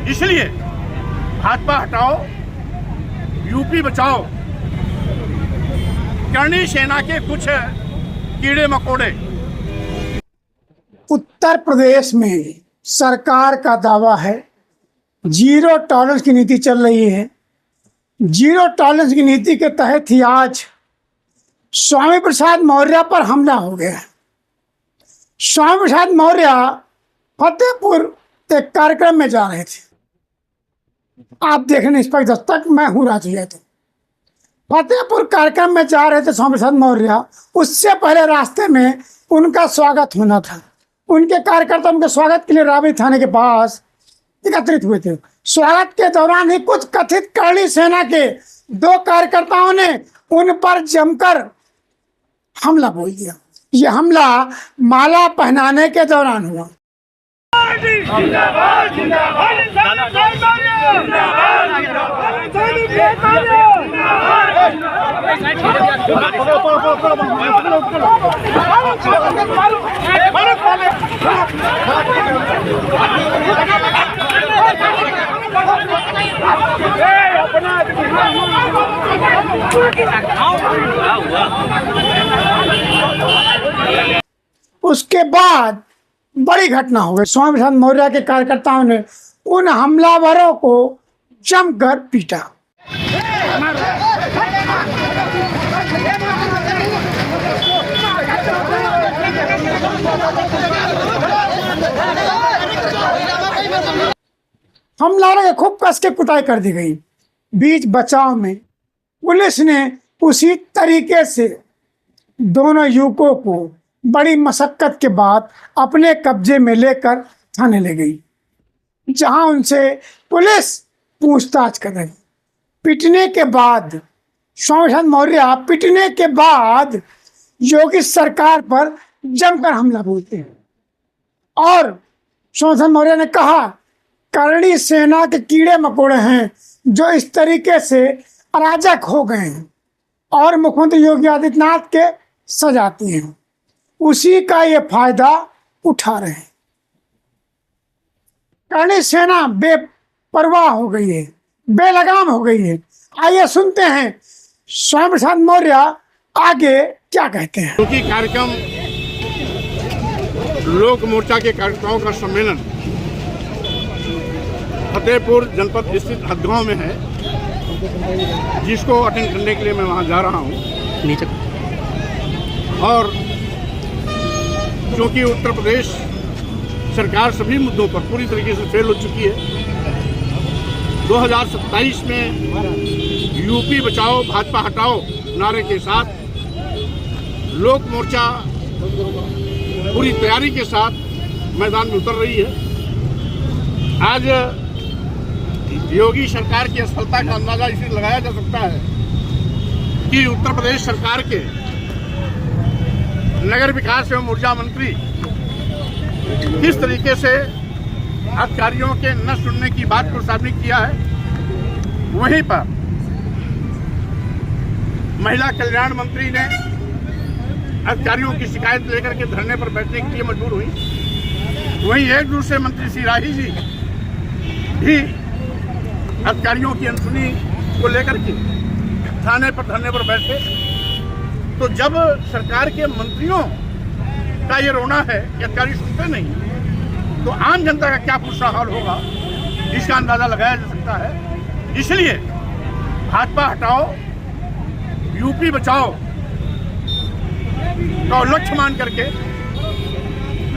इसलिए भाजपा हटाओ, यूपी बचाओ, करणी सेना के कुछ कीड़े मकोड़े। उत्तर प्रदेश में सरकार का दावा है जीरो टॉलरेंस की नीति चल रही है। जीरो टॉलरेंस की नीति के तहत ही आज स्वामी प्रसाद मौर्य पर हमला हो गया। स्वामी प्रसाद मौर्य फतेहपुर एक कार्यक्रम में जा रहे थे। आप देख निष्पक्ष दस्तक, मैं हूँ राजू यादव। फतेहपुर कार्यक्रम में जा रहे थे स्वामी प्रसाद मौर्य। उससे पहले रास्ते में उनका स्वागत होना था। उनके कार्यकर्ता उनके स्वागत के लिए राबड़ी थाने के पास एकत्रित हुए थे। स्वागत के दौरान ही कुछ कथित करणी सेना के दो कार्यकर्ताओं ने उन पर जमकर हमला बोल दिया। यह हमला माला पहनाने के दौरान हुआ। उसके बाद बड़ी घटना हो गई। स्वामी प्रसाद मौर्य के कार्यकर्ताओं ने उन हमलावरों को जमकर पीटा। हमलावरों के खूब कस के कुटाई कर दी गई। बीच बचाव में पुलिस ने उसी तरीके से दोनों युवकों को बड़ी मशक्कत के बाद अपने कब्जे में लेकर थाने ले गई, जहां उनसे पुलिस पूछताछ कर रही। पिटने के बाद स्वामी प्रसाद मौर्य पिटने के बाद योगी सरकार पर जमकर हमला बोलते हैं और स्वामी प्रसाद मौर्य ने कहा करणी सेना के कीड़े मकोड़े हैं जो इस तरीके से अराजक हो गए हैं और मुख्यमंत्री योगी आदित्यनाथ के सजाती हैं, उसी का ये फायदा उठा रहे हैं। करणी सेना बेपरवाह हो गई है, बेलगाम हो गई है। आइए सुनते हैं स्वामी प्रसाद मौर्य आगे क्या कहते हैं। क्योंकि कार्यक्रम लोक मोर्चा के कार्यकर्ताओं का सम्मेलन फतेहपुर जनपद स्थित हदगांव में है, जिसको अटेंड करने के लिए मैं वहां जा रहा हूं। और क्योंकि उत्तर प्रदेश सरकार सभी मुद्दों पर पूरी तरीके से फेल हो चुकी है। 2027 में यूपी बचाओ भाजपा हटाओ नारे के साथ लोक मोर्चा पूरी तैयारी के साथ मैदान में उतर रही है। आज योगी सरकार की असफलता का अंदाजा इसलिए लगाया जा सकता है कि उत्तर प्रदेश सरकार के नगर विकास एवं ऊर्जा मंत्री किस तरीके से अधिकारियों के न सुनने की बात को साबित किया है। वहीं पर महिला कल्याण मंत्री ने अधिकारियों की शिकायत लेकर के धरने पर बैठने के लिए मजबूर हुई। वहीं एक दूसरे मंत्री श्री राही जी भी अधिकारियों की अनसुनी को लेकर के थाने पर धरने पर बैठे। तो जब सरकार के मंत्रियों का ये रोना है कि अधिकारी सुनते नहीं, तो आम जनता का क्या पूछना हाल होगा, इसका अंदाजा लगाया जा सकता है। इसलिए भाजपा हटाओ, यूपी बचाओ का लक्ष्य मान करके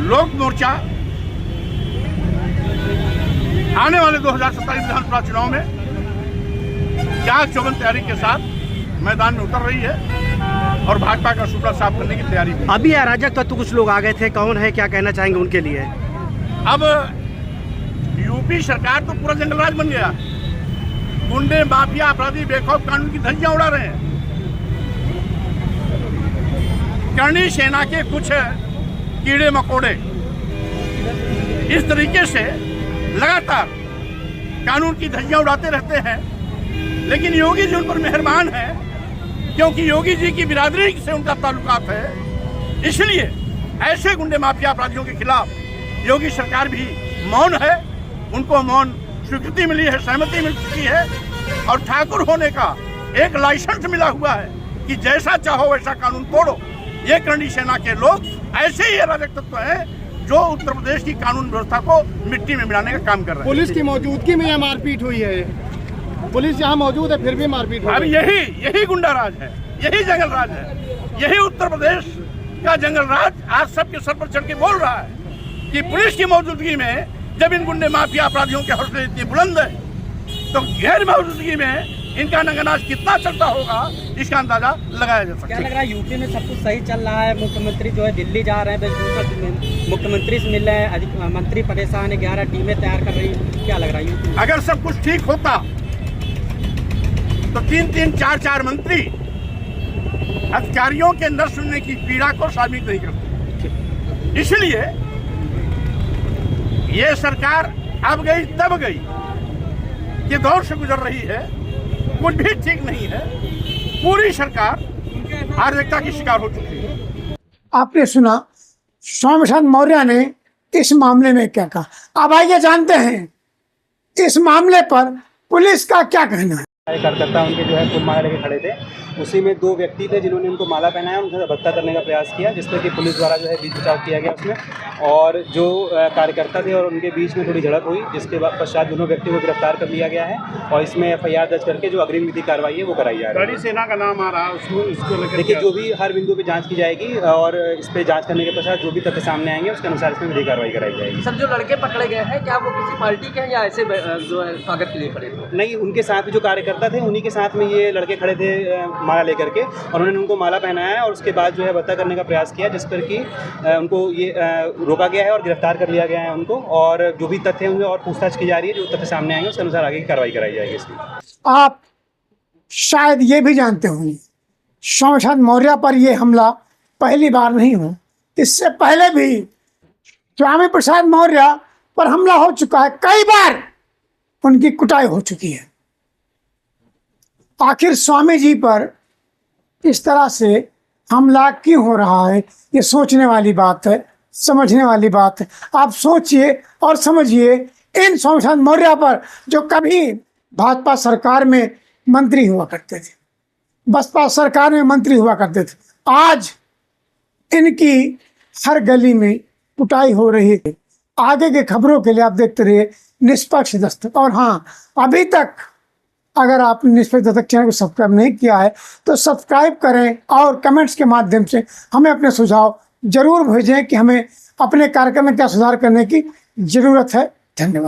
लोक मोर्चा आने वाले 2027 विधानसभा चुनाव में क्या चौबन तैयारी के साथ मैदान में उतर रही है और भाजपा का सूबा साफ करने की तैयारी में। अभी अराजक तत्व कुछ लोग आ गए थे, कौन है, क्या कहना चाहेंगे उनके लिए? अब यूपी सरकार तो पूरा जंगल राज बन गया। गुंडे, माफिया, अपराधी बेखौफ कानून की धज्जियां उड़ा रहे हैं। करणी सेना के कुछ कीड़े मकोड़े इस तरीके से लगातार कानून की धज्जियां उड़ाते रहते हैं, लेकिन योगी जी उन पर मेहरबान है, क्योंकि योगी जी की बिरादरी से उनका ताल्लुकात है। इसलिए ऐसे गुंडे माफिया अपराधियों के खिलाफ योगी सरकार भी मौन है, उनको मौन स्वीकृति मिली है, सहमति मिल चुकी है और ठाकुर होने का एक लाइसेंस मिला हुआ है कि जैसा चाहो वैसा कानून तोड़ो। ये करणी सेना के लोग ऐसे ही अराजक तत्व हैं जो उत्तर प्रदेश की कानून व्यवस्था को मिट्टी में मिलाने का काम कर रहे हैं। पुलिस की मौजूदगी में यह मारपीट हुई है, पुलिस यहाँ मौजूद है फिर भी मारपीट हुई। अब यही गुंडाराज है, यही जंगल राज है, यही उत्तर प्रदेश का जंगल राज आज सबके सर पर चढ़ के बोल रहा है कि पुलिस की मौजूदगी में जब इन गुंडे माफिया अपराधियों के हौसले इतने बुलंद है तो गैर मौजूदगी में इनका नंगनाच कितना चलता होगा इसका अंदाजा लगाया जा सकता है। क्या लग रहा है यूपी में सब कुछ सही चल रहा है? मुख्यमंत्री जो है दिल्ली जा रहे हैं, मुख्यमंत्री से मिल रहे हैं, मंत्री परेशान है, 11 टीमें तैयार कर रही है, क्या लग रहा है यूपी में? अगर सब कुछ ठीक होता तो 3-3, 4-4 मंत्री अधिकारियों के न सुनने की पीड़ा को शामिल नहीं करते। इसलिए ये सरकार अब गई तब गई के दौर से गुजर रही है, कुछ भी ठीक नहीं है। पूरी सरकार अराजकता की शिकार हो चुकी है। आपने सुना स्वामी प्रसाद मौर्य ने इस मामले में क्या कहा। अब आइए जानते हैं इस मामले पर पुलिस का क्या कहना है। कार्यकर्ता उनके जो है फूल माला लेके खड़े थे, उसी में 2 व्यक्ति थे जिन्होंने उनको माला पहनाया, उनका हत्या करने का प्रयास किया, जिस पर कि पुलिस द्वारा जो है बीच बचाव किया गया उसमें, और जो कार्यकर्ता थे और उनके बीच में थोड़ी झड़प हुई, जिसके बाद पश्चात दोनों व्यक्तियों को गिरफ्तार कर लिया गया है और इसमें FIR दर्ज करके जो अग्रिम विधि कार्रवाई है वो कराई जा रही है। करणी सेना का नाम आ रहा है, उसको लेकर देखिए जो भी हर बिंदु पे जांच की जाएगी और इस पे जांच करने के पश्चात जो भी तथ्य सामने आएंगे उसके अनुसार इसमें विधि कार्रवाई कराई जाएगी। सर जो लड़के पकड़े गए हैं क्या वो किसी पार्टी के हैं या ऐसे जो है स्वागत के लिए खड़े थे? नहीं, उनके साथ जो कार्यकर्ता थे उन्हीं के साथ में ये लड़के खड़े थे माला लेकर के, और उन्होंने उनको माला पहनाया और उसके बाद जो है हत्या करने का प्रयास किया, जिस पर कि उनको ये रोका गया है और गिरफ्तार कर लिया गया है उनको, और जो भी तथ्य होंगे और पूछताछ की जा रही है, जो तथ्य सामने आएंगे उसके अनुसार आगे की कार्रवाई कराई जाएगी इसमें। आप शायद ये भी जानते होंगे स्वामी प्रसाद मौर्य पर यह हमला पहली बार नहीं हुआ, इससे पहले भी स्वामी प्रसाद मौर्य पर हमला हो चुका है, कई बार उनकी कुटाई हो चुकी है। आखिर स्वामी जी पर इस तरह से हमला क्यों हो रहा है, ये सोचने वाली बात है, समझने वाली बात है। आप सोचिए और समझिए इन स्वामी प्रसाद मौर्य पर जो कभी भाजपा सरकार में मंत्री हुआ करते थे, बसपा सरकार में मंत्री हुआ करते थे, आज इनकी हर गली में कुटाई हो रही है। आगे के खबरों के लिए आप देखते रहिए निष्पक्ष दस्तक। और हाँ, अभी तक अगर आपने निष्पक्ष दस्तक चैनल को सब्सक्राइब नहीं किया है तो सब्सक्राइब करें और कमेंट्स के माध्यम से हमें अपने सुझाव जरूर भेजें कि हमें अपने कार्यक्रम में क्या सुधार करने की ज़रूरत है। धन्यवाद।